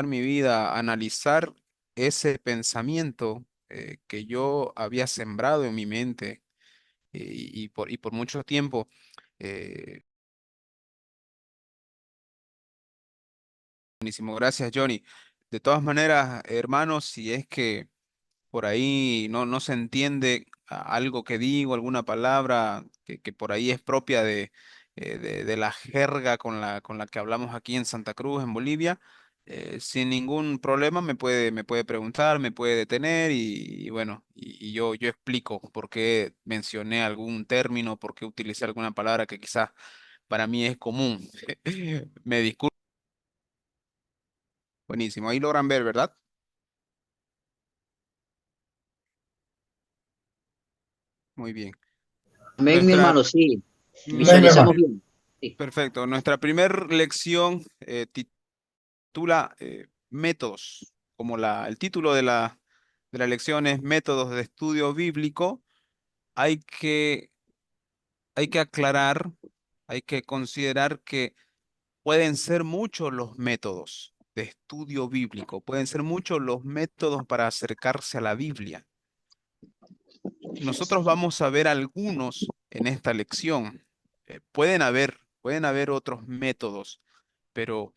mi vida, analizar ese pensamiento que yo había sembrado en mi mente y por mucho tiempo. eh, Buenísimo, gracias, Johnny. De todas maneras, hermanos, si es que por ahí no se entiende algo que digo, alguna palabra que por ahí es propia de la jerga con la que hablamos aquí en Santa Cruz, en Bolivia, sin ningún problema me puede preguntar, me puede detener y bueno, y yo explico por qué mencioné algún término, por qué utilicé alguna palabra que quizás para mí es común. Me disculpo. Buenísimo, ahí logran ver, ¿verdad? Muy bien. Amén, mi Nuestra, hermano, sí. mm, Amén, mi Visualizamos hermano. bien. Sí. Perfecto. Nuestra primer lección titula Métodos, como el título de la lección es Métodos de Estudio Bíblico. Hay que, hay que aclarar, hay que considerar que pueden ser muchos los métodos de estudio bíblico, pueden ser muchos los métodos para acercarse a la Biblia. Nosotros vamos a ver algunos en esta lección. Pueden haber otros métodos, pero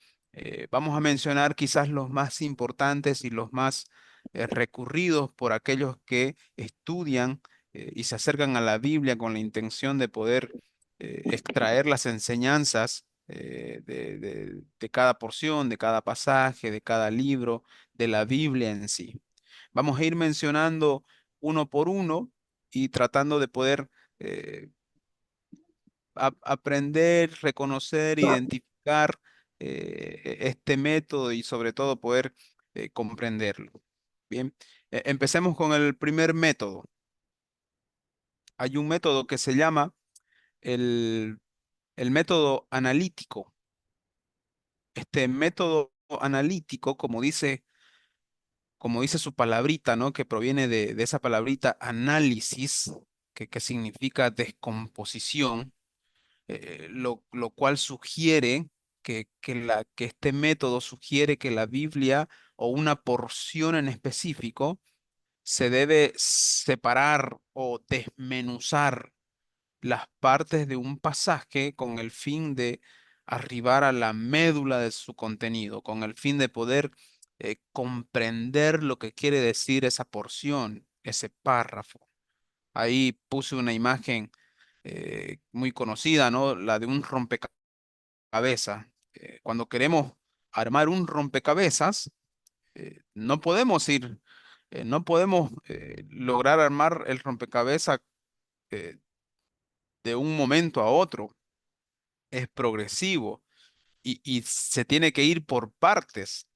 vamos a mencionar quizás los más importantes y los más recurridos por aquellos que estudian y se acercan a la Biblia con la intención de poder extraer las enseñanzas de cada porción, de cada pasaje, de cada libro, de la Biblia en sí. Vamos a ir mencionando uno por uno y tratando de poder eh, aprender, reconocer, identificar este método y sobre todo poder comprenderlo. Bien, empecemos con el primer método. Hay un método que se llama el, el método analítico. Este método analítico, como dice su palabrita, ¿no? Que proviene de esa palabrita análisis, que significa descomposición, lo cual sugiere que este método sugiere que la Biblia o una porción en específico se debe separar o desmenuzar las partes de un pasaje con el fin de arribar a la médula de su contenido, con el fin de poder comprender lo que quiere decir esa porción, ese párrafo. Ahí puse una imagen muy conocida, ¿no? La de un rompecabezas. Cuando queremos armar un rompecabezas, no podemos lograr armar el rompecabezas eh, de un momento a otro. Es progresivo y se tiene que ir por partes.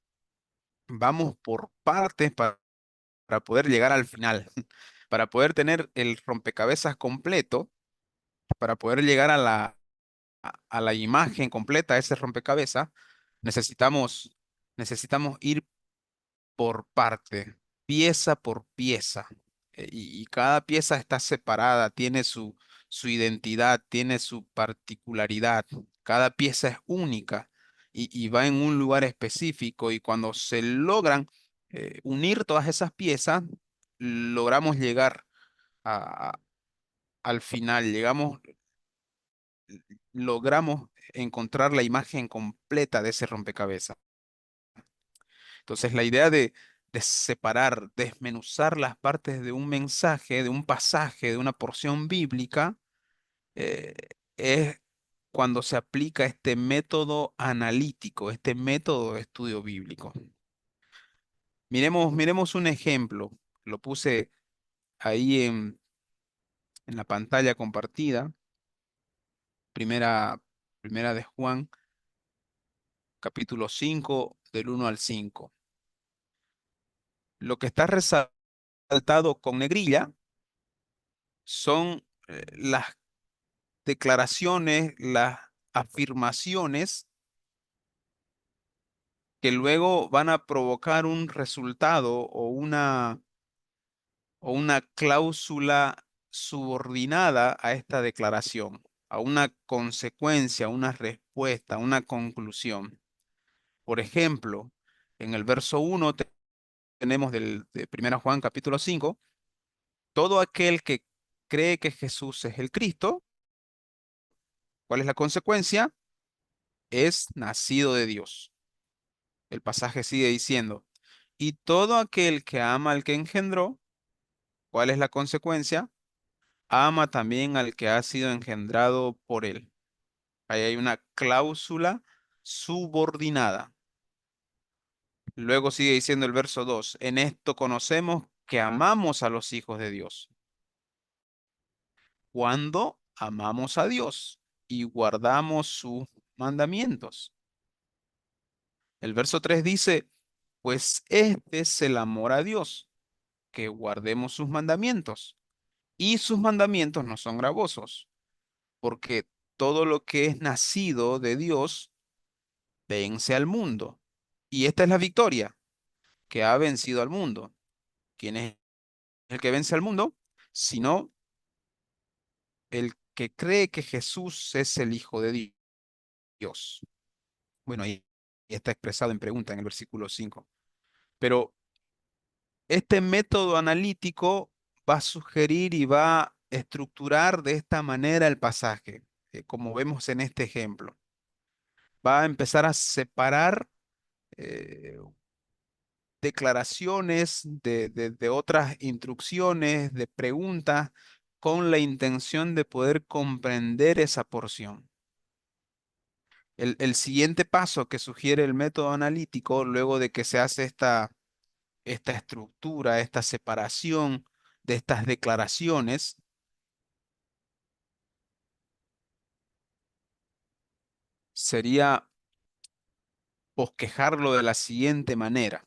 Vamos por partes para poder llegar al final, para poder tener el rompecabezas completo, para poder llegar a la imagen completa, a ese rompecabezas, necesitamos ir por parte, pieza por pieza. Y cada pieza está separada, tiene su identidad, tiene su particularidad. Cada pieza es única y va en un lugar específico. Y cuando se logran unir todas esas piezas, logramos llegar a- a- al final, logramos encontrar la imagen completa de ese rompecabezas. Entonces, la idea de separar, desmenuzar las partes de un mensaje, de un pasaje, de una porción bíblica, eh, es cuando se aplica este método analítico, este método de estudio bíblico. Miremos un ejemplo. Lo puse ahí en la pantalla compartida. Primera de Juan, capítulo 5 del 1 al 5. Lo que está resaltado con negrilla son las declaraciones, las afirmaciones que luego van a provocar un resultado o una cláusula subordinada a esta declaración, a una consecuencia, una respuesta, una conclusión. Por ejemplo, En el verso 1 tenemos de 1 Juan capítulo 5, todo aquel que cree que Jesús es el Cristo, ¿cuál es la consecuencia? Es nacido de Dios. El pasaje sigue diciendo, y todo aquel que ama al que engendró, ¿cuál es la consecuencia? Ama también al que ha sido engendrado por él. Ahí hay una cláusula subordinada. Luego sigue diciendo el verso 2, en esto conocemos que amamos a los hijos de Dios, cuando amamos a Dios y guardamos sus mandamientos. El verso 3 dice, pues este es el amor a Dios, que guardemos sus mandamientos. Y sus mandamientos no son gravosos, porque todo lo que es nacido de Dios vence al mundo. Y esta es la victoria, que ha vencido al mundo. ¿Quién es el que vence al mundo? Sino el que cree que Jesús es el Hijo de Dios. Bueno, ahí está expresado en pregunta en el versículo 5. Pero este método analítico va a sugerir y va a estructurar de esta manera el pasaje, como vemos en este ejemplo. Va a empezar a separar eh, declaraciones de otras instrucciones, de preguntas, con la intención de poder comprender esa porción. El siguiente paso que sugiere el método analítico, luego de que se hace esta estructura, esta separación de estas declaraciones, sería bosquejarlo de la siguiente manera.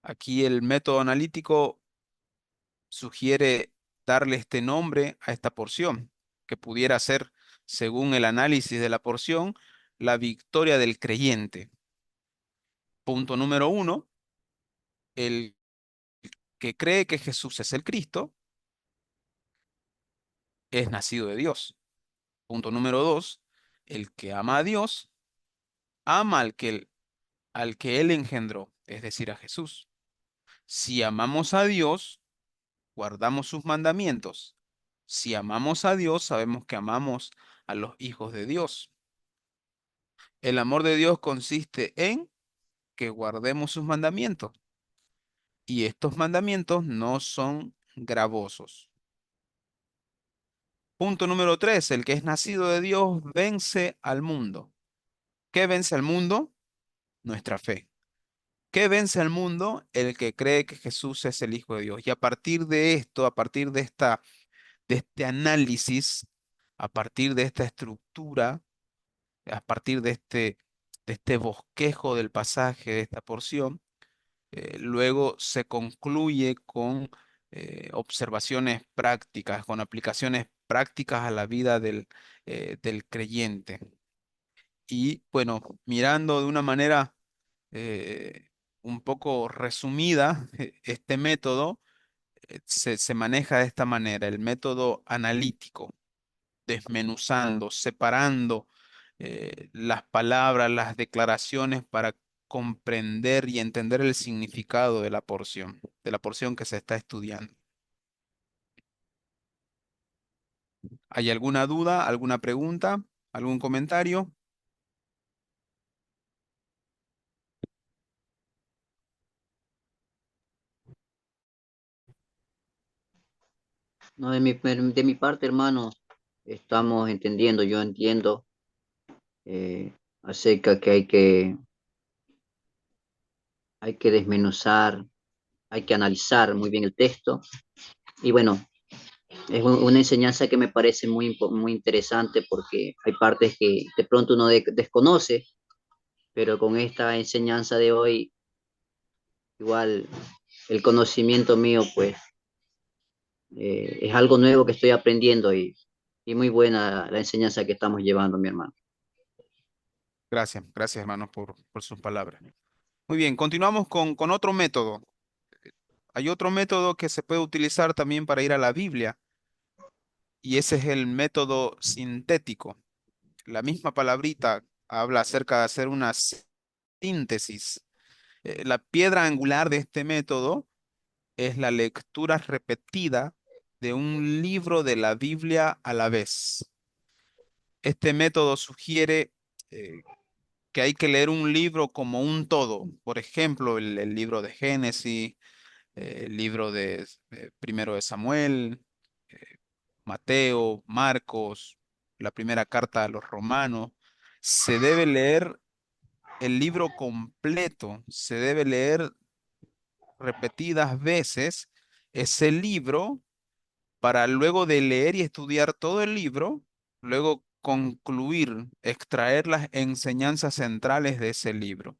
Aquí el método analítico sugiere darle este nombre a esta porción, que pudiera ser, según el análisis de la porción, la victoria del creyente. Punto número 1, el que cree que Jesús es el Cristo es nacido de Dios. Punto número 2, el que ama a Dios, ama al que Él engendró, es decir, a Jesús. Si amamos a Dios, guardamos sus mandamientos. Si amamos a Dios, sabemos que amamos a los hijos de Dios. El amor de Dios consiste en que guardemos sus mandamientos. Y estos mandamientos no son gravosos. Punto número 3, el que es nacido de Dios vence al mundo. ¿Qué vence al mundo? Nuestra fe. ¿Qué vence al mundo? El que cree que Jesús es el Hijo de Dios. Y a partir de esto, a partir de este análisis, a partir de esta estructura, a partir de este bosquejo del pasaje, de esta porción, luego se concluye con observaciones prácticas, con aplicaciones prácticas a la vida del creyente. Y bueno, mirando de una manera un poco resumida, este método se maneja de esta manera, el método analítico, desmenuzando, separando las palabras, las declaraciones para comprender y entender el significado de la porción que se está estudiando. ¿Hay alguna duda, alguna pregunta, algún comentario? No, de mi parte, hermano, estamos entendiendo, yo entiendo acerca que hay que desmenuzar, hay que analizar muy bien el texto. Y bueno, es una enseñanza que me parece muy interesante porque hay partes que de pronto uno desconoce, pero con esta enseñanza de hoy, igual el conocimiento mío, pues es algo nuevo que estoy aprendiendo y muy buena la enseñanza que estamos llevando, mi hermano. Gracias, gracias hermanos por sus palabras. Muy bien, continuamos con otro método. Hay otro método que se puede utilizar también para ir a la Biblia y ese es el método sintético. La misma palabrita habla acerca de hacer una síntesis. La piedra angular de este método es la lectura repetida de un libro de la Biblia a la vez. Este método sugiere eh, que hay que leer un libro como un todo. Por ejemplo, el libro de Génesis, el libro de primero de Samuel, eh, Mateo, Marcos, la primera carta a los romanos. Se debe leer el libro completo, se debe leer repetidas veces ese libro para luego de leer y estudiar todo el libro, luego concluir, extraer las enseñanzas centrales de ese libro,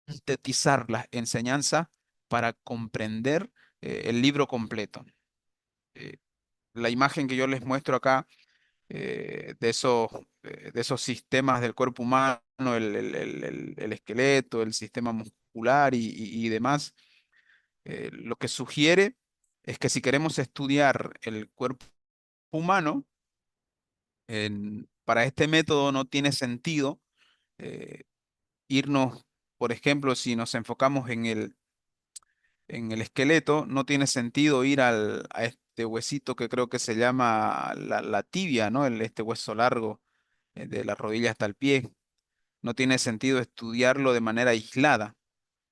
sintetizar las enseñanzas para comprender el libro completo. Eh, la imagen que yo les muestro acá de esos sistemas del cuerpo humano, el esqueleto, el sistema muscular y demás, lo que sugiere es que si queremos estudiar el cuerpo humano, para este método no tiene sentido eh, irnos, por ejemplo, si nos enfocamos en el esqueleto, no tiene sentido ir a este huesito que creo que se llama la tibia, ¿no? Este hueso largo de la rodilla hasta el pie. No tiene sentido estudiarlo de manera aislada,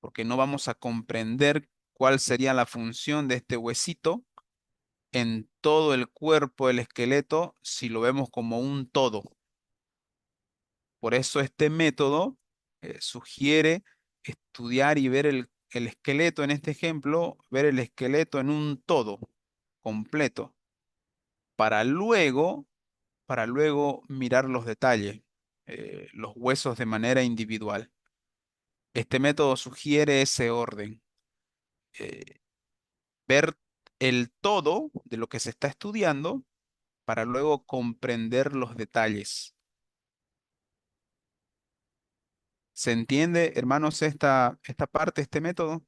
porque no vamos a comprender cuál sería la función de este huesito en todo el cuerpo del esqueleto si lo vemos como un todo. Por eso este método sugiere estudiar y ver el esqueleto en este ejemplo, ver el esqueleto en un todo completo, para luego, para luego mirar los detalles, los huesos de manera individual. Este método sugiere ese orden, eh, ver el todo de lo que se está estudiando para luego comprender los detalles. ¿Se entiende, hermanos, esta parte, este método?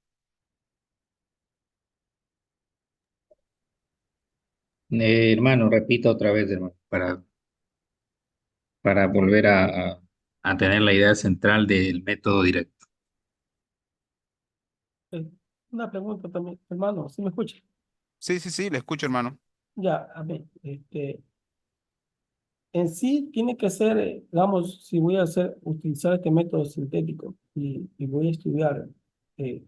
Hermano, repito otra vez, hermano, para volver a tener la idea central del método directo. Eh, Una pregunta también, hermano, ¿sí me escucha? Sí, sí, sí, le escucho, hermano. Ya, a ver, en sí tiene que ser, digamos, si voy a utilizar este método sintético y voy a estudiar eh,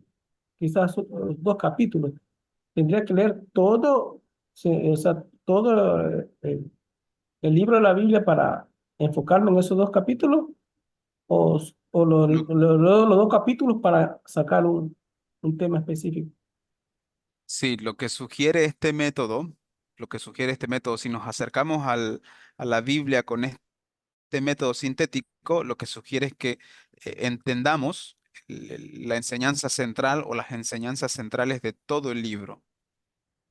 quizás dos capítulos, tendría que leer todo, o sea, todo el libro de la Biblia para enfocarme en esos dos capítulos Lo- leo los dos capítulos para sacar un tema específico. sí, lo que sugiere este método, lo que sugiere este método, si nos acercamos a la Biblia con este método sintético, lo que sugiere es que entendamos la enseñanza central o las enseñanzas centrales de todo el libro,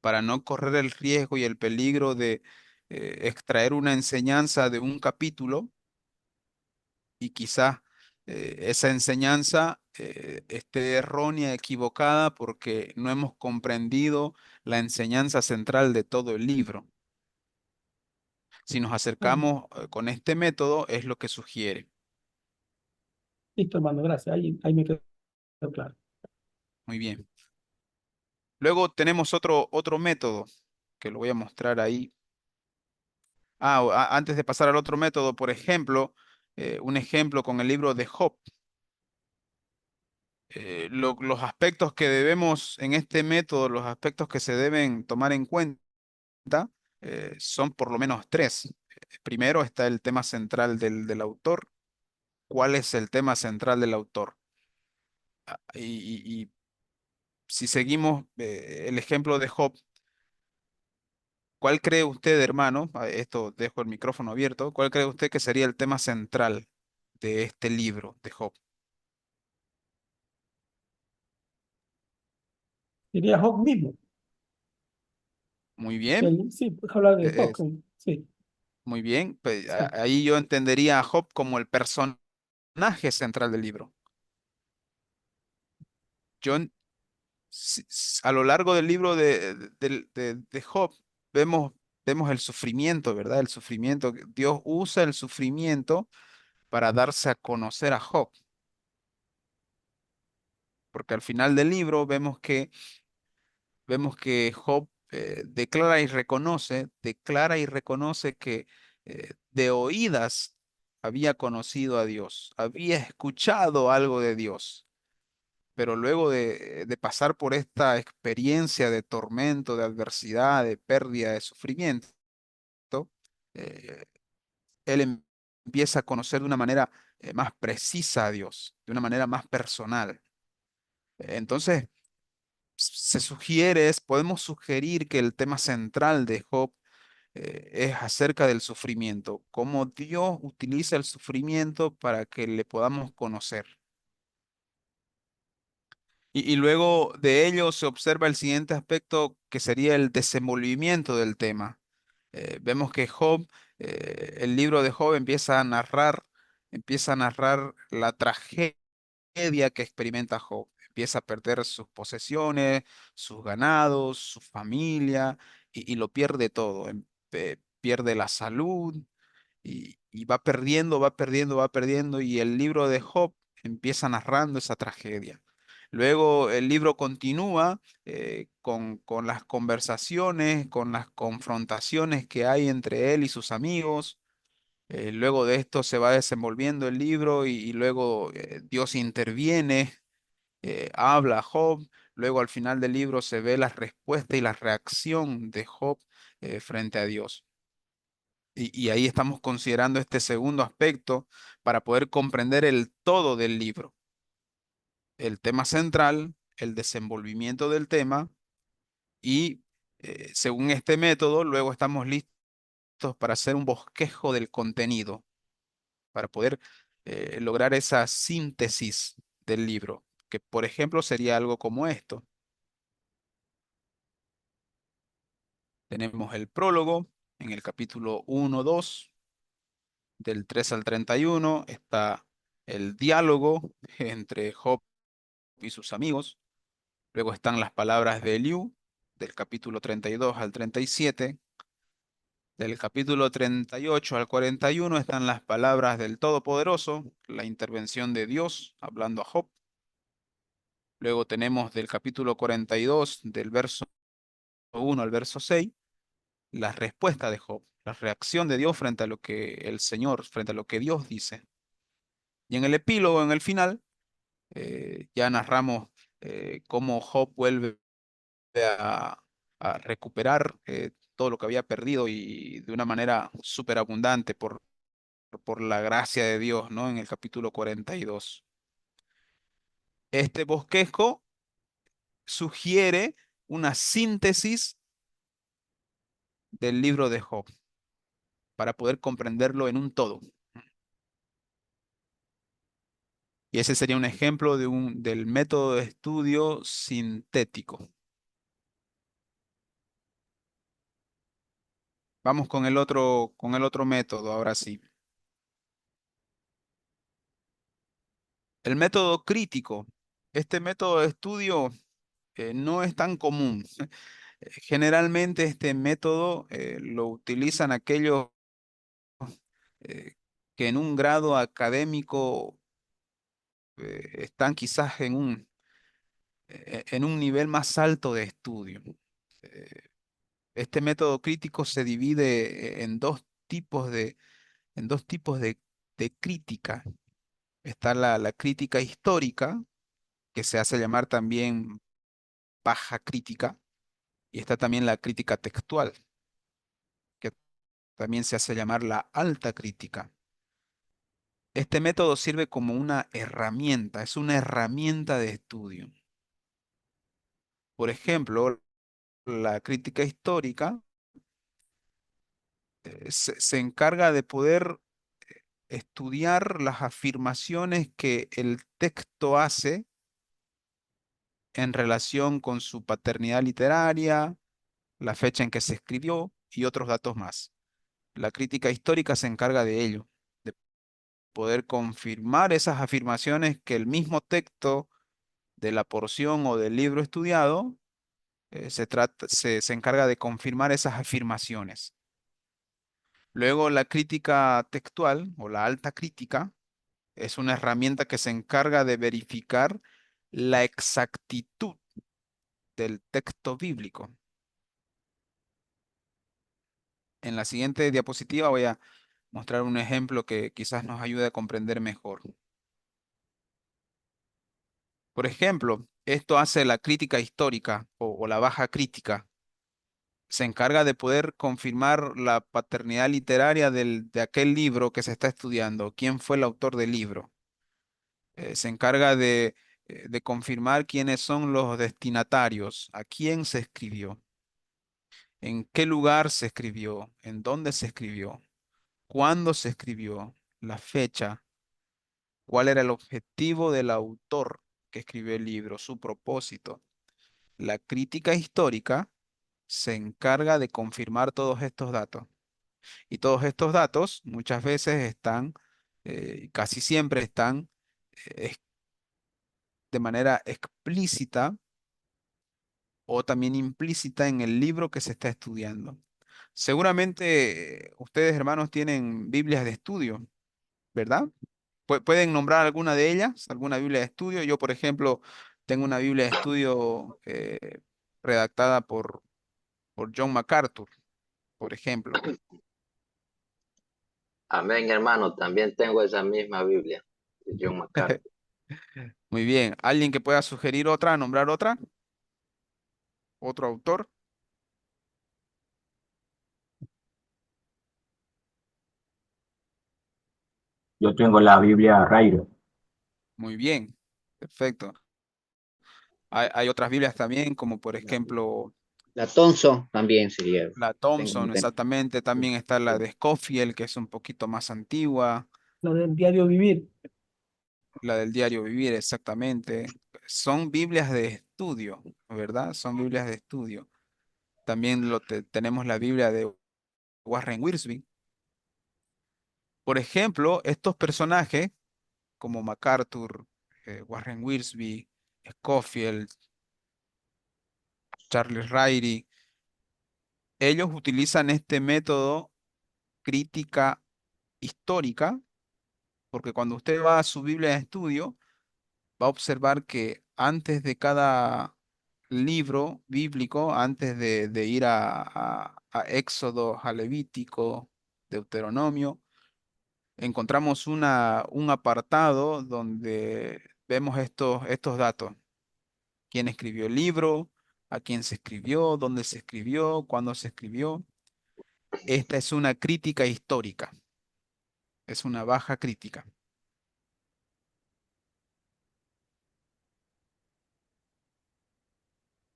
para no correr el riesgo y el peligro de extraer una enseñanza de un capítulo y quizás esa enseñanza esté errónea, equivocada, porque no hemos comprendido la enseñanza central de todo el libro. Si nos Mm, acercamos con este método, es lo que sugiere. Listo, hermano, gracias. Ahí me quedó claro. Muy bien. Luego tenemos otro método que lo voy a mostrar ahí. Antes de pasar al otro método, por ejemplo, un ejemplo con el libro de Job. Los aspectos que debemos en este método, los aspectos que se deben tomar en cuenta, son por lo menos tres. Primero está el tema central del autor. ¿Cuál es el tema central del autor? Y si seguimos el ejemplo de Job, ¿cuál cree usted, hermano? Esto dejo el micrófono abierto. ¿Cuál cree usted que sería el tema central de este libro de Job? Diría Job mismo. Muy bien, Sí, puedes hablar de eh, Job. es- Sí, muy bien. Pues, sí. ahí yo entendería a Job como el personaje central del libro. Yo, a lo largo del libro de Job, vemos vemos el sufrimiento, ¿verdad? El sufrimiento, Dios usa el sufrimiento para darse a conocer a Job, porque al final del libro vemos que Job declara y reconoce que de oídas había conocido a Dios, había escuchado algo de Dios, pero luego de pasar por esta experiencia de tormento, de adversidad, de pérdida, de sufrimiento, eh, él empieza a conocer de una manera más precisa a Dios, de una manera más personal. Entonces, podemos sugerir que el tema central de Job es acerca del sufrimiento, cómo Dios utiliza el sufrimiento para que le podamos conocer. Y luego de ello se observa el siguiente aspecto que sería el desenvolvimiento del tema. Vemos que el libro de Job empieza a narrar la tragedia que experimenta Job. Empieza a perder sus posesiones, sus ganados, su familia, y lo pierde todo. Pierde la salud y va perdiendo, va perdiendo, va perdiendo, y el libro de Job empieza narrando esa tragedia. Luego el libro continúa con las conversaciones, con las confrontaciones que hay entre él y sus amigos. Luego de esto se va desenvolviendo el libro y luego Dios interviene, habla a Job. Luego al final del libro se ve la respuesta y la reacción de Job frente a Dios. Y ahí estamos considerando este segundo aspecto para poder comprender el todo del libro. El tema central, el desenvolvimiento del tema y según este método, luego estamos listos para hacer un bosquejo del contenido, para poder lograr esa síntesis del libro, que por ejemplo sería algo como esto. Tenemos el prólogo en el capítulo 1, 2, del 3 al 31, está el diálogo entre Job y sus amigos. Luego están las palabras de Eliú, del capítulo 32 al 37. Del capítulo 38 al 41 están las palabras del Todopoderoso, la intervención de Dios hablando a Job. Luego tenemos del capítulo 42, del verso 1 al verso 6, la respuesta de Job, la reacción de Dios frente a lo que el Señor, frente a lo que Dios dice. Y en el epílogo, en el final, ya narramos cómo Job vuelve a, a recuperar todo lo que había perdido y de una manera súper abundante por la gracia de Dios, ¿no? En el capítulo 42. Este bosquejo sugiere una síntesis del libro de Job para poder comprenderlo en un todo. Y ese sería un ejemplo del método de estudio sintético. Vamos con el otro método, ahora sí. El método crítico. Este método de estudio no es tan común. Generalmente este método lo utilizan aquellos eh, que en un grado académico están quizás en un nivel más alto de estudio. Eh, Este método crítico se divide en dos tipos de crítica. Está la crítica histórica, que se hace llamar también baja crítica, y está también la crítica textual, que también se hace llamar la alta crítica. Este método sirve como una herramienta, es una herramienta de estudio. Por ejemplo, la crítica histórica se encarga de poder estudiar las afirmaciones que el texto hace en relación con su paternidad literaria, la fecha en que se escribió y otros datos más. La crítica histórica se encarga de ello, de poder confirmar esas afirmaciones que el mismo texto de la porción o del libro estudiado se encarga de confirmar esas afirmaciones. Luego la crítica textual o la alta crítica es una herramienta que se encarga de verificar la exactitud del texto bíblico. En la siguiente diapositiva voy a mostrar un ejemplo que quizás nos ayude a comprender mejor. Por ejemplo, esto hace la crítica histórica o la baja crítica. Se encarga de poder confirmar la paternidad literaria de aquel libro que se está estudiando, quién fue el autor del libro. Se encarga de confirmar quiénes son los destinatarios, a quién se escribió, en qué lugar se escribió, en dónde se escribió, cuándo se escribió, la fecha, cuál era el objetivo del autor que escribió el libro, su propósito. La crítica histórica se encarga de confirmar todos estos datos. Y todos estos datos muchas veces están, casi siempre están de manera explícita o también implícita en el libro que se está estudiando. Seguramente ustedes, hermanos, tienen Biblias de estudio, ¿verdad? ¿Pueden nombrar alguna de ellas? ¿Alguna Biblia de estudio? Yo, por ejemplo, tengo una Biblia de estudio redactada por John MacArthur, por ejemplo. Amén, hermano. También tengo esa misma Biblia de John MacArthur. Muy bien. ¿Alguien que pueda sugerir otra, nombrar otra? ¿Otro autor? Yo tengo la Biblia Rairo. Muy bien. Perfecto. Hay otras Biblias también, como por ejemplo La Thompson también sería. la Tengo Thompson, entendido. exactamente. También está la de Scofield, que es un poquito más antigua. La del diario vivir. La del Diario Vivir, exactamente. Son Biblias de estudio, ¿verdad? Son Biblias de estudio. También tenemos la Biblia de Warren Wiersbe. Por ejemplo, estos personajes como MacArthur, Warren Wiersbe, Scofield, Charles Ryrie, ellos utilizan este método crítica histórica, porque cuando usted va a su Biblia de estudio, va a observar que antes de cada libro bíblico, antes de ir a Éxodo, a Levítico, Deuteronomio, encontramos un apartado donde vemos estos datos. Quién escribió el libro, a quién se escribió, dónde se escribió, cuándo se escribió. Esta es una crítica histórica, es una baja crítica.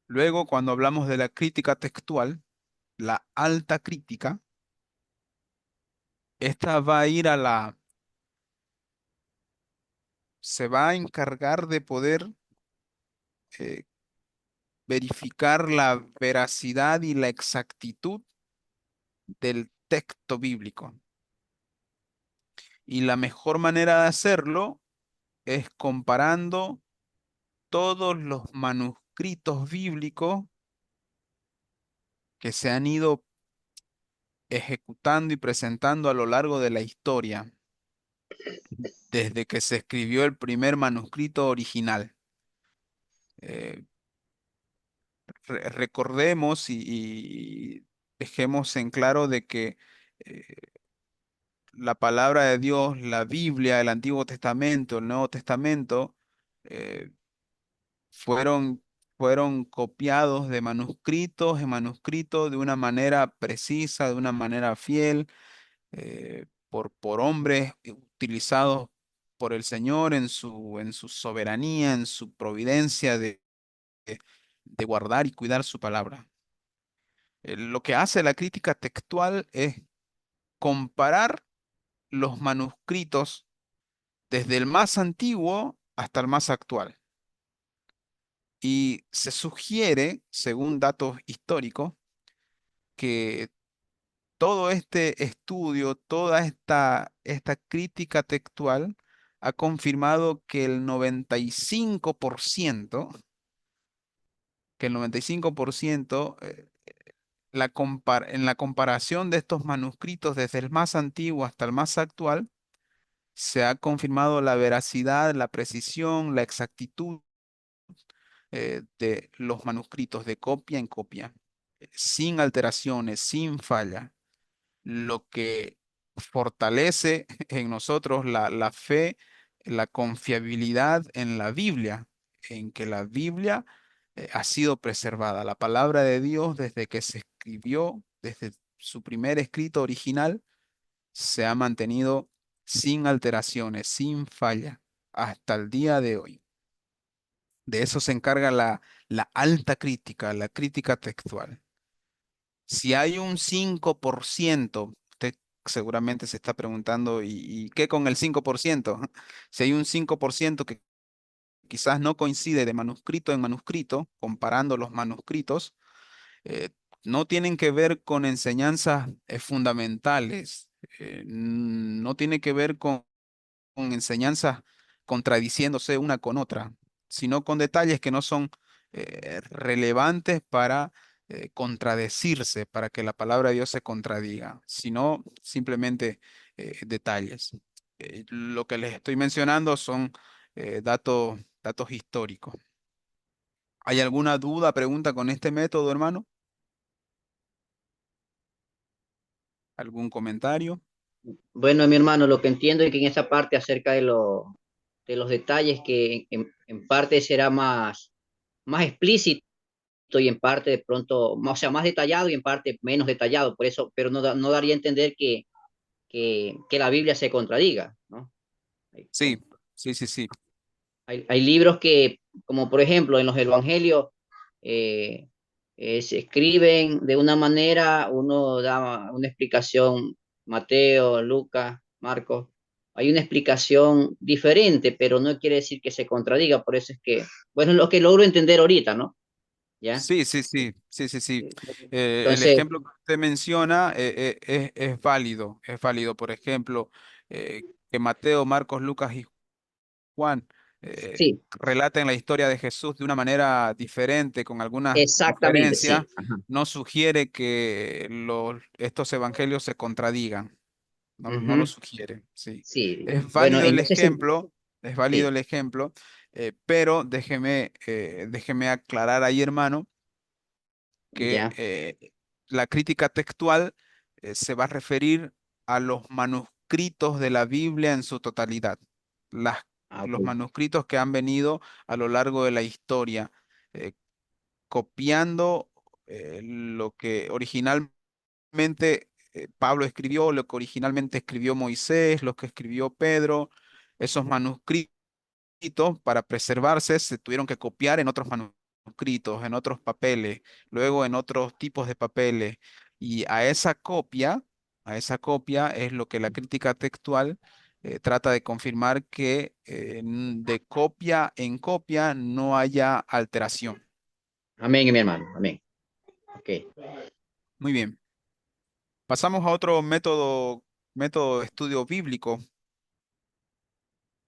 Luego, cuando hablamos de la crítica textual, la alta crítica, esta va a ir se va a encargar de poder eh, verificar la veracidad y la exactitud del texto bíblico. Y la mejor manera de hacerlo es comparando todos los manuscritos bíblicos que se han ido ejecutando y presentando a lo largo de la historia, desde que se escribió el primer manuscrito original. Eh, recordemos y dejemos en claro de que eh, la palabra de Dios, la Biblia, el Antiguo Testamento, el Nuevo Testamento, eh, fueron, fueron copiados de manuscritos en manuscritos de una manera precisa, de una manera fiel, por hombres utilizados por el Señor en su soberanía, en su providencia de guardar y cuidar su palabra. Lo que hace la crítica textual es comparar los manuscritos desde el más antiguo hasta el más actual. Y se sugiere, según datos históricos, que todo este estudio, toda esta crítica textual ha confirmado que el 95%, que el 95% en la comparación de estos manuscritos desde el más antiguo hasta el más actual, se ha confirmado la veracidad, la precisión, la exactitud de los manuscritos de copia en copia, sin alteraciones, sin falla, lo que fortalece en nosotros la fe, la confiabilidad en la Biblia, en que la Biblia ha sido preservada. La palabra de Dios, desde que se escribió, desde su primer escrito original, se ha mantenido sin alteraciones, sin falla, hasta el día de hoy. De eso se encarga la alta crítica, la crítica textual. Si hay un 5%, usted seguramente se está preguntando, ¿y qué con el 5%? Si hay un 5% que quizás no coincide de manuscrito en manuscrito, comparando los manuscritos, eh, no tienen que ver con enseñanzas fundamentales, no tiene que ver con enseñanzas contradiciéndose una con otra, sino con detalles que no son relevantes para contradecirse, para que la palabra de Dios se contradiga, sino simplemente detalles. Lo que les estoy mencionando son datos históricos. ¿Hay alguna duda, pregunta con este método, hermano? ¿Algún comentario? Bueno, mi hermano, lo que entiendo es que en esa parte acerca de los detalles que en parte será más explícito y en parte de pronto, o sea, más detallado y en parte menos detallado, por eso, pero no daría a entender que la Biblia se contradiga, ¿no? Hay, Sí, sí, sí, sí. hay libros que, como por ejemplo en los evangelios, eh, se escriben de una manera, uno da una explicación, Mateo, Lucas, Marcos, hay una explicación diferente, pero no quiere decir que se contradiga, por eso es que, bueno, es lo que logro entender ahorita, ¿no? ¿Ya? Sí, sí, sí, sí, sí, sí. El Entonces, ejemplo que usted menciona es válido, es válido. Por ejemplo, que Mateo, Marcos, Lucas y Juan sí, relaten la historia de Jesús de una manera diferente, con algunas exactamente, diferencias, sí. Ajá. no sugiere que estos evangelios se contradigan. No, no lo Ujú, sugiere, sí. sí. Es Bueno, válido el en ese sentido, ejemplo, es válido sí, el ejemplo, pero déjeme aclarar ahí, hermano, que ya. la crítica textual se va a referir a los manuscritos de la Biblia en su totalidad, las, Ah, ok. los manuscritos que han venido a lo largo de la historia, eh, copiando lo que originalmente Pablo escribió, lo que originalmente escribió Moisés, lo que escribió Pedro, esos manuscritos para preservarse se tuvieron que copiar en otros manuscritos, en otros papeles, luego en otros tipos de papeles. Y a esa copia es lo que la crítica textual trata de confirmar que de copia en copia no haya alteración. Amén, mi hermano, amén. Ok. Muy bien. Pasamos a otro método de estudio bíblico,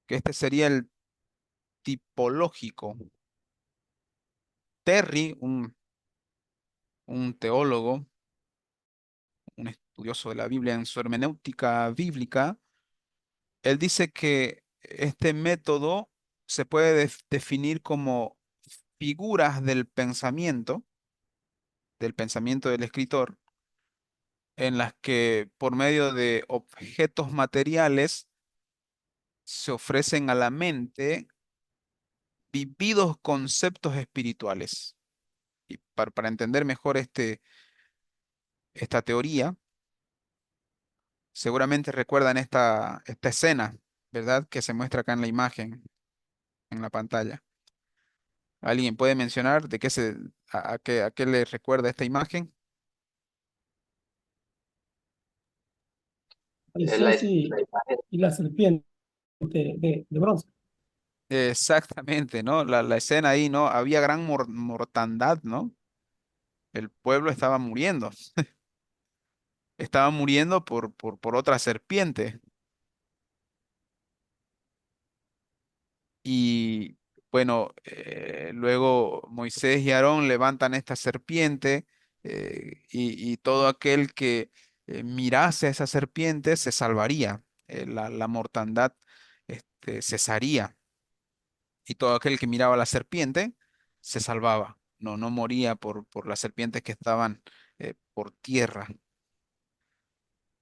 que este sería el tipológico. Terry, un teólogo, un estudioso de la Biblia en su hermenéutica bíblica, él dice que este método se puede definir como figuras del pensamiento del escritor, en las que por medio de objetos materiales se ofrecen a la mente vividos conceptos espirituales. Y para entender mejor esta teoría, seguramente recuerdan esta escena, ¿verdad? Que se muestra acá en la imagen, en la pantalla. ¿Alguien puede mencionar de a qué le recuerda esta imagen? Sí. La, Moisés la imagen y la serpiente de bronce. Exactamente, ¿no? La escena ahí, ¿no? Había gran mortandad, ¿no? El pueblo estaba muriendo por otra serpiente. Y bueno, luego Moisés y Aarón levantan esta serpiente, y todo aquel que mirase a esa serpiente se salvaría, la mortandad cesaría, y todo aquel que miraba a la serpiente se salvaba, no moría por las serpientes que estaban por tierra.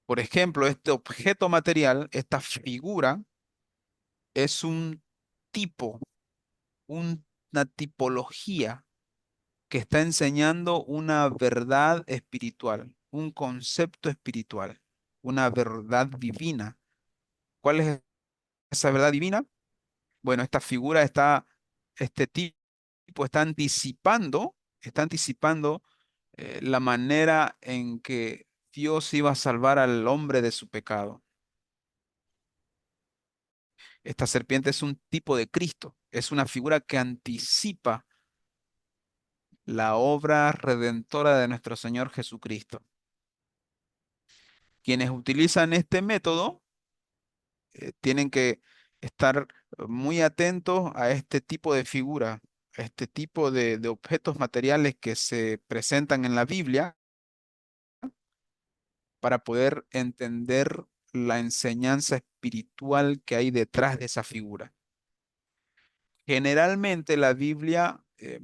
Por ejemplo, este objeto material, esta figura, es un tipo, una tipología que está enseñando una verdad espiritual, un concepto espiritual, una verdad divina. ¿Cuál es esa verdad divina? Bueno, esta figura este tipo está anticipando la manera en que Dios iba a salvar al hombre de su pecado. Esta serpiente es un tipo de Cristo, es una figura que anticipa la obra redentora de nuestro Señor Jesucristo. Quienes utilizan este método tienen que estar muy atentos a este tipo de figura, a este tipo de objetos materiales que se presentan en la Biblia para poder entender la enseñanza espiritual que hay detrás de esa figura. Generalmente la Biblia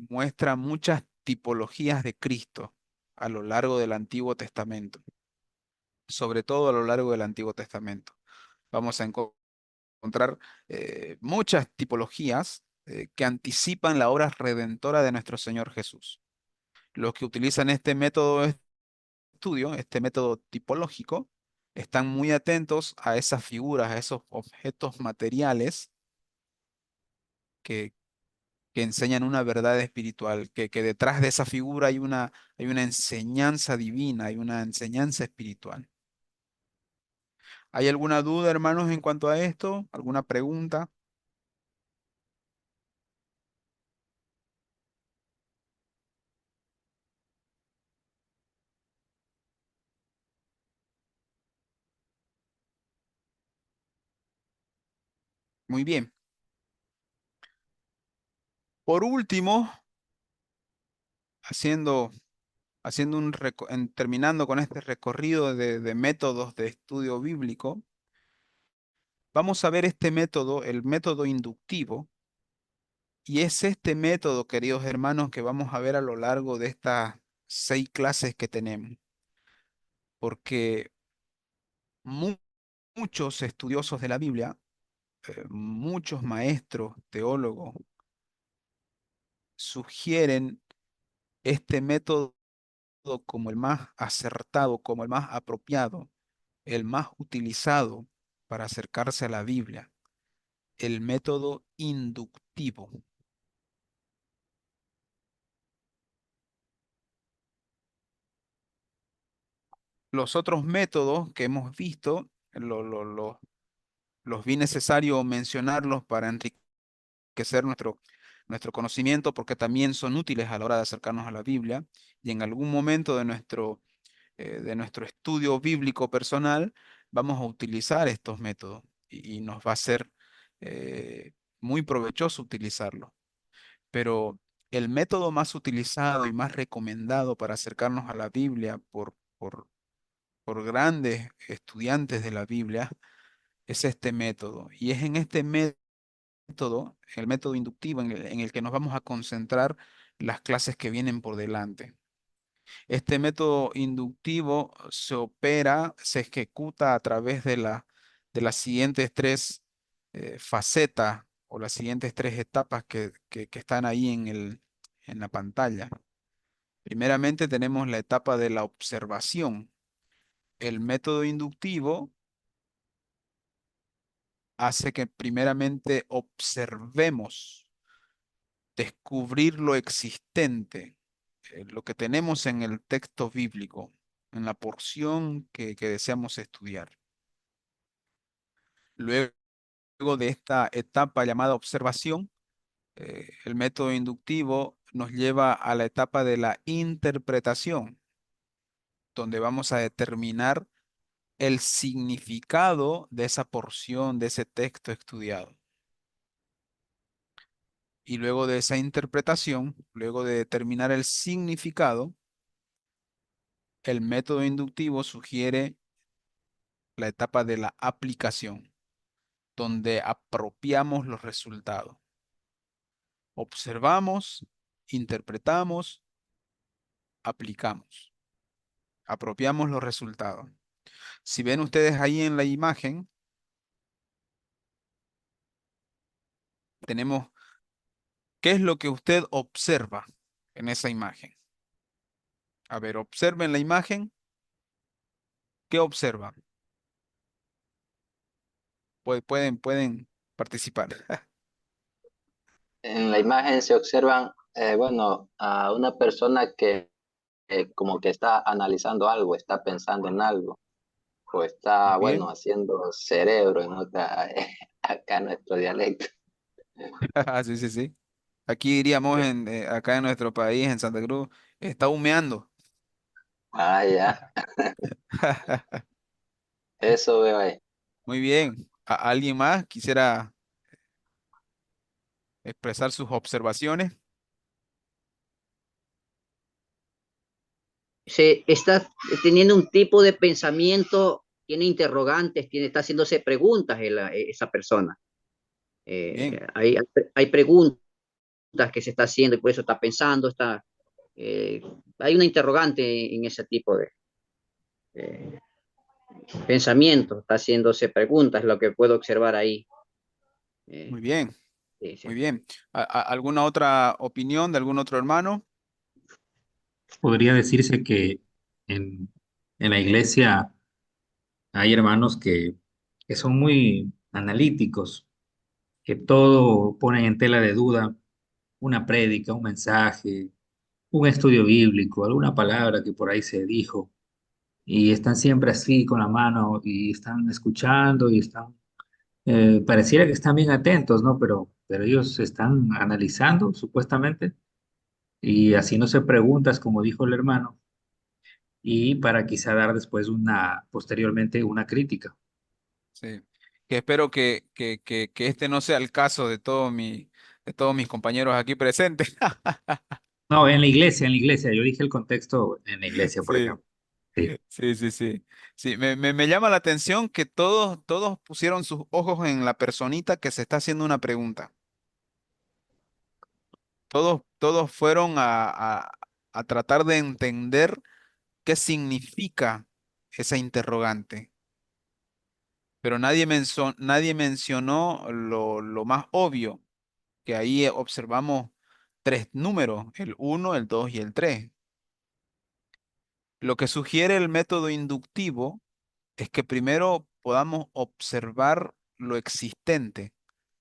muestra muchas tipologías de Cristo a lo largo del Antiguo Testamento, sobre todo a lo largo del Antiguo Testamento. Vamos a encontrar muchas tipologías que anticipan la obra redentora de nuestro Señor Jesús. Los que utilizan este método de estudio, este método tipológico, están muy atentos a esas figuras, a esos objetos materiales que, que enseñan una verdad espiritual, que detrás de esa figura hay una enseñanza divina, hay una enseñanza espiritual. ¿Hay alguna duda, hermanos, en cuanto a esto? ¿Alguna pregunta? Muy bien. Por último, haciendo, terminando con este recorrido de métodos de estudio bíblico, vamos a ver este método, el método inductivo, y es este método, queridos hermanos, que vamos a ver a lo largo de estas 6 clases que tenemos, porque mu- muchos estudiosos de la Biblia, muchos maestros, teólogos, sugieren este método como el más acertado, como el más apropiado, el más utilizado para acercarse a la Biblia, el método inductivo. Los otros métodos que hemos visto, los vi necesario mencionarlos para enriquecer nuestro conocimiento, porque también son útiles a la hora de acercarnos a la Biblia, y en algún momento de nuestro estudio bíblico personal vamos a utilizar estos métodos y nos va a ser eh, muy provechoso utilizarlos. Pero el método más utilizado y más recomendado para acercarnos a la Biblia por grandes estudiantes de la Biblia es este método. Y es en este método, el método inductivo, en el que nos vamos a concentrar las clases que vienen por delante. Este método inductivo se ejecuta a través de las siguientes 3 facetas o las siguientes 3 etapas que están ahí en la pantalla. Primeramente tenemos la etapa de la observación. El método inductivo hace que primeramente observemos, descubrir lo existente, lo que tenemos en el texto bíblico, en la porción que deseamos estudiar. Luego de esta etapa llamada observación, el método inductivo nos lleva a la etapa de la interpretación, donde vamos a determinar el significado de esa porción, de ese texto estudiado. Y luego de esa interpretación, luego de determinar el significado, el método inductivo sugiere la etapa de la aplicación, donde apropiamos los resultados. Observamos, interpretamos, aplicamos. Apropiamos los resultados. Si ven ustedes ahí en la imagen, tenemos qué es lo que usted observa en esa imagen. A ver, observen la imagen. ¿Qué observan? Pueden participar. En la imagen se observan, bueno, a una persona que como que está analizando algo, está pensando en algo, o Muy está, bueno, bien. haciendo cerebro en otra, acá en nuestro dialecto. Sí, sí, sí. Aquí diríamos acá en nuestro país, en Santa Cruz, está humeando. Ah, ya, eso veo ahí. Muy bien. ¿Alguien más quisiera expresar sus observaciones? Se está teniendo un tipo de pensamiento, tiene interrogantes, está haciéndose preguntas esa persona. Bien, Hay, hay preguntas que se está haciendo y por eso está pensando, eh, hay una interrogante en ese tipo de eh, pensamiento, está haciéndose preguntas, lo que puedo observar ahí. muy Eh, bien, sí, sí. muy bien. ¿Alguna otra opinión de algún otro hermano? Podría decirse que en, en la iglesia hay hermanos que son muy analíticos, que todo ponen en tela de duda, una prédica, un mensaje, un estudio bíblico, alguna palabra que por ahí se dijo, y están siempre así con la mano y están escuchando y están, pareciera que están bien atentos, ¿no? Pero ellos están analizando supuestamente y haciéndose preguntas, como dijo el hermano, y para quizá dar después posteriormente una crítica. Sí. Que espero que este no sea el caso de todos mis compañeros aquí presentes. No, en la iglesia, yo dije el contexto en la iglesia, por Sí, ejemplo. Sí. sí, sí, sí. Sí, me llama la atención que todos pusieron sus ojos en la personita que se está haciendo una pregunta. Todos fueron a tratar de entender qué significa esa interrogante. Pero nadie mencionó lo más obvio, que ahí observamos tres números, el uno, el 2 y el 3. Lo que sugiere el método inductivo es que primero podamos observar lo existente,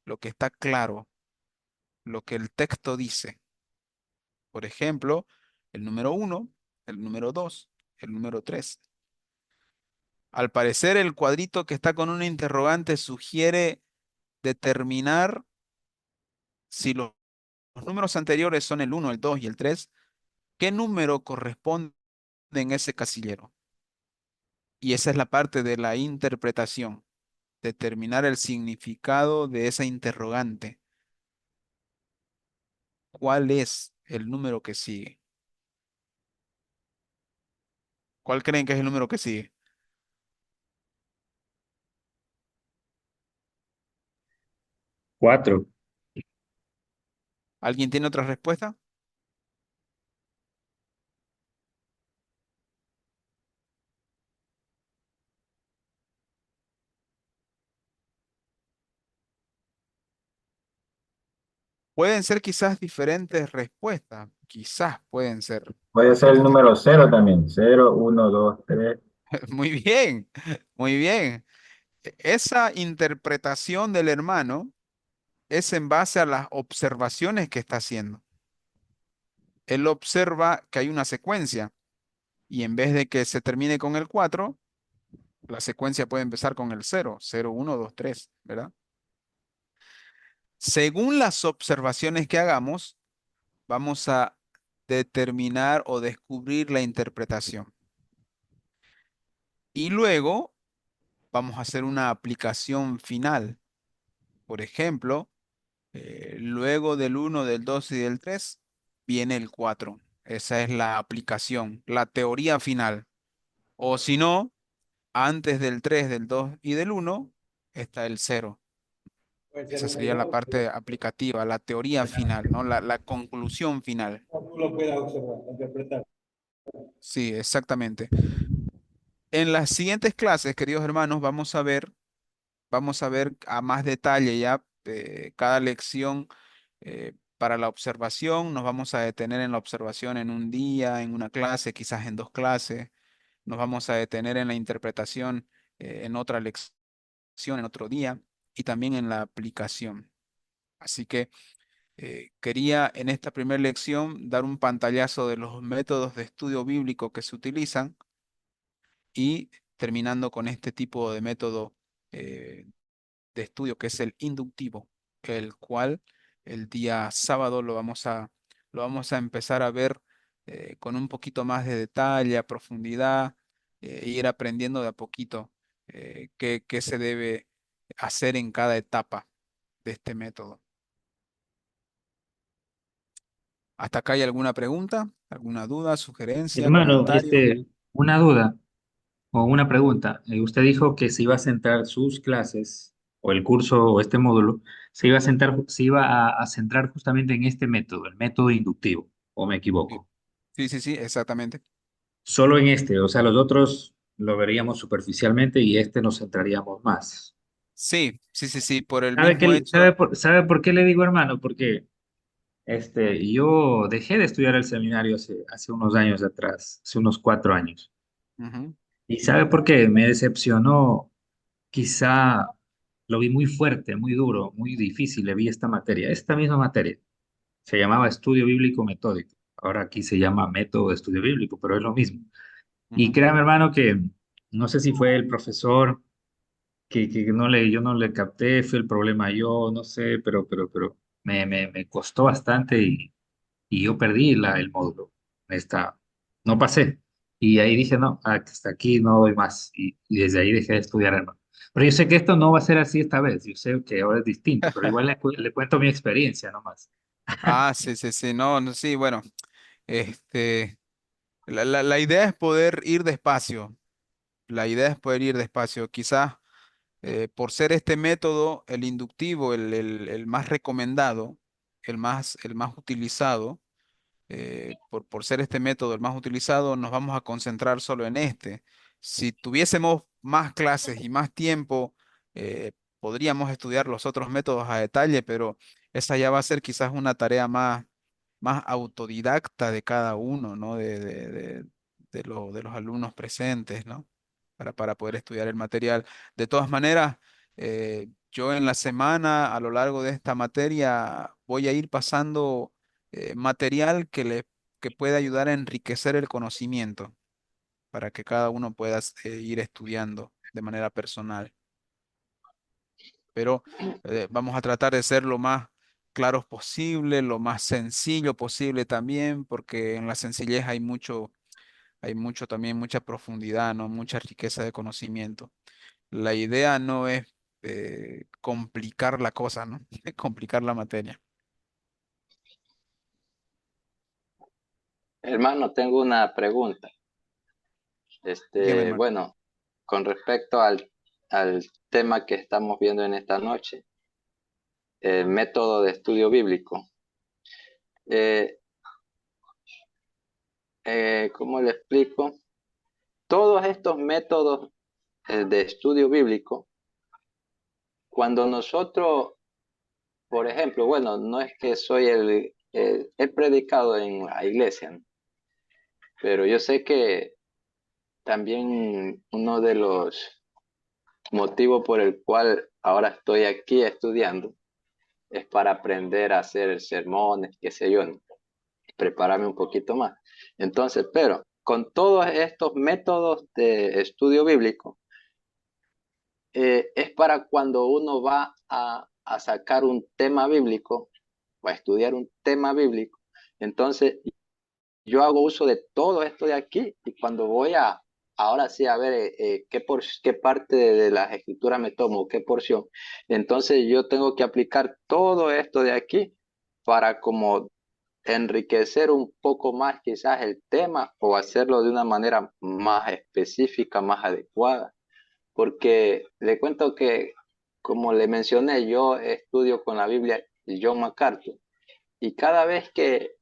lo que está claro, lo que el texto dice. Por ejemplo, el número uno, el número 2, el número 3. Al parecer, el cuadrito que está con una interrogante sugiere determinar si los números anteriores son el uno, el 2 y el 3, ¿qué número corresponde en ese casillero? Y esa es la parte de la interpretación, determinar el significado de esa interrogante. ¿Cuál es el número que sigue? ¿Cuál creen que es el número que sigue? 4. ¿Alguien tiene otra respuesta? Pueden ser quizás diferentes respuestas, quizás pueden ser Puede ser el diferentes. número cero también. Cero, uno, dos, tres. Muy bien, muy bien. Esa interpretación del hermano es en base a las observaciones que está haciendo. Él observa que hay una secuencia y en vez de que se termine con el 4, la secuencia puede empezar con el 0, 0, 1, 2, 3, ¿verdad? Según las observaciones que hagamos, vamos a determinar o descubrir la interpretación. Y luego vamos a hacer una aplicación final. Por ejemplo, luego del uno, del 2 y del 3 viene el 4. Esa es la aplicación, la teoría final. O si no, antes del 3, del 2 y del uno está el cero. Puede ser Esa un sería la error, parte aplicativa, la teoría final, ¿no? La conclusión final. tú lo puedas observar, interpretar. Sí, exactamente. En las siguientes clases, queridos hermanos, vamos a ver a más detalle ya cada lección para la observación. Nos vamos a detener en la observación en un día, en una clase, quizás en dos clases. Nos vamos a detener en la interpretación en otra lección, en otro día, y también en la aplicación. Así que quería en esta primera lección dar un pantallazo de los métodos de estudio bíblico que se utilizan y terminando con este tipo de método de estudio que es el inductivo, el cual el día sábado lo vamos a empezar a ver con un poquito más de detalle, a profundidad, e ir aprendiendo de a poquito qué se debe hacer en cada etapa de este método. ¿Hasta acá hay alguna pregunta, alguna duda, sugerencia, Hermano, comentario? una duda o una pregunta. Usted dijo que se iba a centrar sus clases o el curso o este módulo, se iba a centrar justamente en este método, el método inductivo, ¿o me Sí, equivoco? sí, sí, sí, exactamente. Solo en este, o sea, los otros lo veríamos superficialmente y este nos centraríamos más. Sí, sí, sí, sí, por el mismo Sabe hecho. sabe por qué le digo hermano? Porque yo dejé de estudiar el seminario hace unos años atrás, hace unos 4 años. Ujú, ¿Y sabe por qué? Me decepcionó, quizá lo vi muy fuerte, muy duro, muy difícil, le vi esta materia, esta misma materia. Se llamaba estudio bíblico metódico. Ahora aquí se llama método de estudio bíblico, pero es lo mismo. Y ujú. créame, hermano, que no sé si fue el profesor que yo no le capté, fue el problema yo, no sé, pero me costó bastante y yo perdí el módulo. Esta, no pasé. Y ahí dije, no, hasta aquí no doy más. Y desde ahí dejé de estudiar, hermano. Pero yo sé que esto no va a ser así esta vez. Yo sé que ahora es distinto, pero igual le cuento mi experiencia nomás. Ah, sí, sí, sí, no, no, sí, bueno, este, la idea es poder ir despacio, la idea es poder ir despacio, quizás por ser este método, el inductivo, el más recomendado, el más utilizado, por ser este método el más utilizado, nos vamos a concentrar solo en este. Si tuviésemos más clases y más tiempo, podríamos estudiar los otros métodos a detalle, pero esa ya va a ser quizás una tarea más autodidacta de cada uno, ¿no? De los alumnos presentes, ¿no? Para poder estudiar el material. De todas maneras, yo en la semana, a lo largo de esta materia, voy a ir pasando material que pueda ayudar a enriquecer el conocimiento para que cada uno pueda ir estudiando de manera personal. Pero vamos a tratar de ser lo más claros posible, lo más sencillo posible también, porque en la sencillez hay mucho también, mucha profundidad, ¿no? Mucha riqueza de conocimiento. La idea no es complicar la cosa, ¿no? Complicar la materia. Hermano, tengo una pregunta. Dígame, hermano. Bueno, con respecto al tema que estamos viendo en esta noche, el método de estudio bíblico. Eh, ¿Cómo le explico? Todos estos métodos de estudio bíblico, cuando nosotros, por ejemplo, bueno, no es que soy he predicado en la iglesia, ¿no? Pero yo sé que también uno de los motivos por el cual ahora estoy aquí estudiando es para aprender a hacer sermones, qué sé yo, ¿no? Prepararme un poquito más. Entonces, pero con todos estos métodos de estudio bíblico, es para cuando uno va a sacar un tema bíblico o a estudiar un tema bíblico. Entonces, yo hago uso de todo esto de aquí y cuando voy ahora sí, a ver qué parte de las escrituras me tomo, qué porción, entonces yo tengo que aplicar todo esto de aquí para como enriquecer un poco más quizás el tema o hacerlo de una manera más específica, más adecuada. Porque le cuento que, como le mencioné, yo estudio con la Biblia de John MacArthur y cada vez que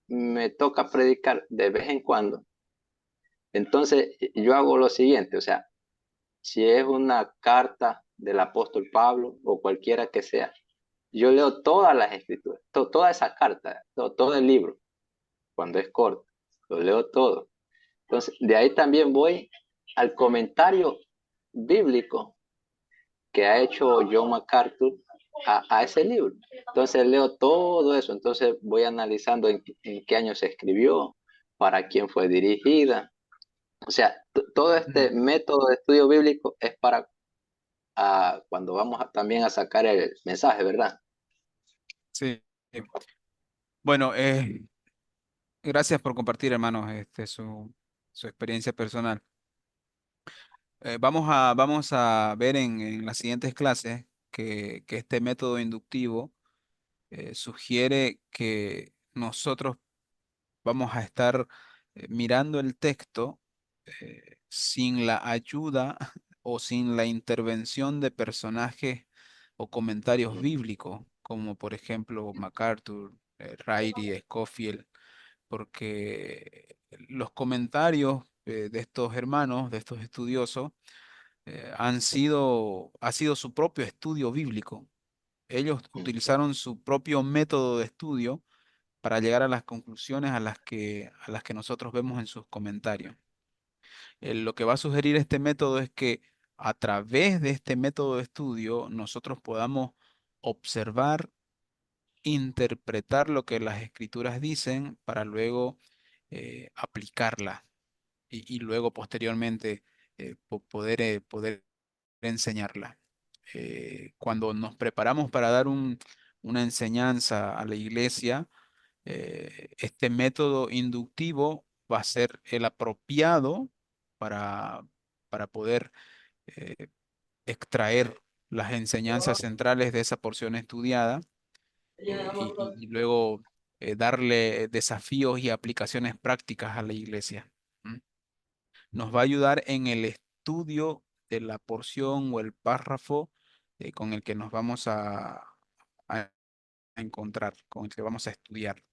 me toca predicar de vez en cuando, entonces yo hago lo siguiente, o sea, si es una carta del apóstol Pablo o cualquiera que sea, yo leo todas las escrituras, toda esa carta, todo el libro, cuando es corto, lo leo todo. Entonces, de ahí también voy al comentario bíblico que ha hecho John MacArthur a ese libro. Entonces leo todo eso, entonces voy analizando en qué año se escribió, para quién fue dirigida. O sea, todo este Mm, método de estudio bíblico es para cuando vamos también a sacar el mensaje, ¿verdad? sí. Bueno, gracias por compartir, hermanos, su experiencia personal. Vamos a ver en las siguientes clases que este método inductivo sugiere que nosotros vamos a estar mirando el texto sin la ayuda o sin la intervención de personajes o comentarios bíblicos, como por ejemplo MacArthur, Riley, Scofield, porque los comentarios de estos hermanos, de estos estudiosos, ha sido su propio estudio bíblico. Ellos utilizaron su propio método de estudio para llegar a las conclusiones a las que nosotros vemos en sus comentarios. Lo que va a sugerir este método es que a través de este método de estudio nosotros podamos observar, interpretar lo que las escrituras dicen para luego aplicarla y luego posteriormente poder enseñarla. Cuando nos preparamos para dar una enseñanza a la iglesia, este método inductivo va a ser el apropiado para, para poder eh, extraer las enseñanzas centrales de esa porción estudiada y luego darle desafíos y aplicaciones prácticas a la iglesia. ¿Mm? Nos va a ayudar en el estudio de la porción o el párrafo con el que nos vamos a encontrar, con el que vamos a estudiar.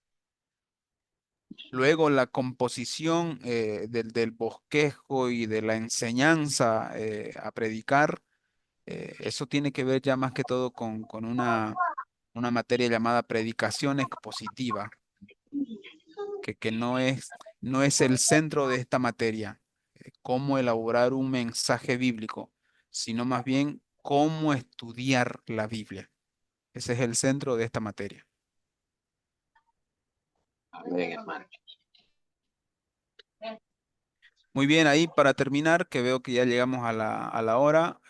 Luego la composición del bosquejo y de la enseñanza a predicar, eso tiene que ver ya más que todo con una materia llamada predicación expositiva, que no es el centro de esta materia, cómo elaborar un mensaje bíblico, sino más bien cómo estudiar la Biblia. Ese es el centro de esta materia. Amén, hermano. Muy bien, ahí para terminar, que veo que ya llegamos a a la hora,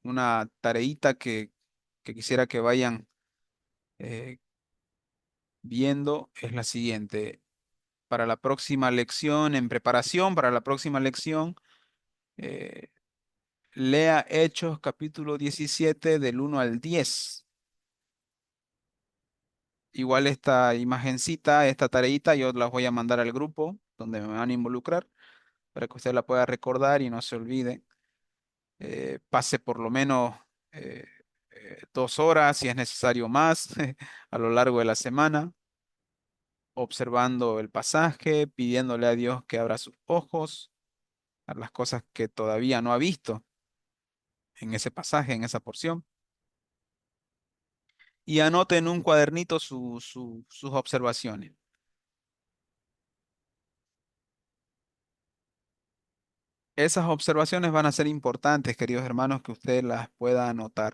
una tareita que quisiera que vayan eh, viendo es la siguiente. Para la próxima lección, en preparación para la próxima lección, eh, lea Hechos capítulo 17 del 1 al 10. Igual esta imagencita, esta tareita, yo las voy a mandar al grupo donde me van a involucrar para que usted la pueda recordar y no se olvide. Pase por lo menos 2 horas, si es necesario más, a lo largo de la semana, observando el pasaje, pidiéndole a Dios que abra sus ojos a las cosas que todavía no ha visto en ese pasaje, en esa porción. Y anote en un cuadernito sus observaciones. Esas observaciones van a ser importantes, queridos hermanos, que usted las pueda anotar.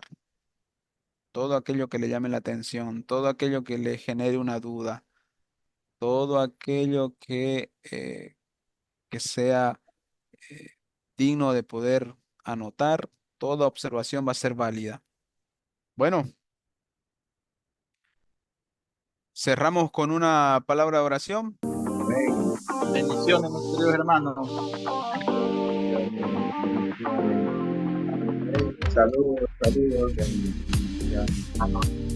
Todo aquello que le llame la atención, todo aquello que le genere una duda, todo aquello que sea eh, digno de poder anotar, toda observación va a ser válida. Bueno, cerramos con una palabra de oración. Amén. Bendiciones, mis queridos hermanos. Bendiciones. Amén. Saludos, saludos. Bendiciones.